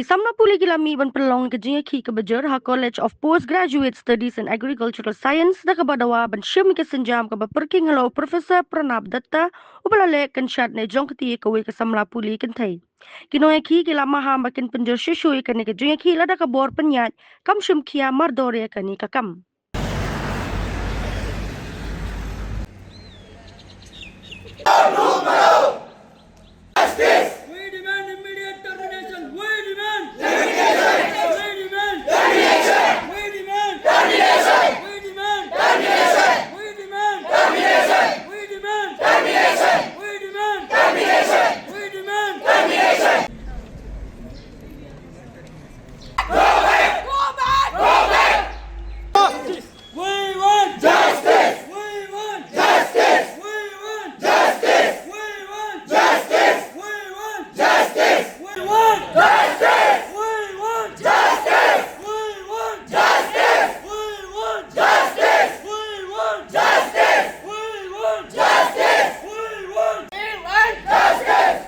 Samna puli kilami ban pelong ke jinga ki ke bejer ha College of Postgraduate Studies in Agricultural Science da ke badawa ban shim ke senjam ke perking halo Professor Pranab Datta ubalale kan shat ne jong keti ke we ke samla puli kan thai kinoy ki kilama ha makin penjer shushu ke ne ke jinga ki lada ke bor penyat kam shim kia mardore ke ni ka kam. We demand immediate termination. We demand termination. We demand termination. We demand termination. We demand termination. We demand termination. We demand termination. We demand termination. We demand termination. Go back. Go back. Go back. Justice. We want justice. We want justice. We want justice. We want justice. We want justice. We want justice. We want justice. We want justice. We want justice. We want justice. We want justice. We want justice.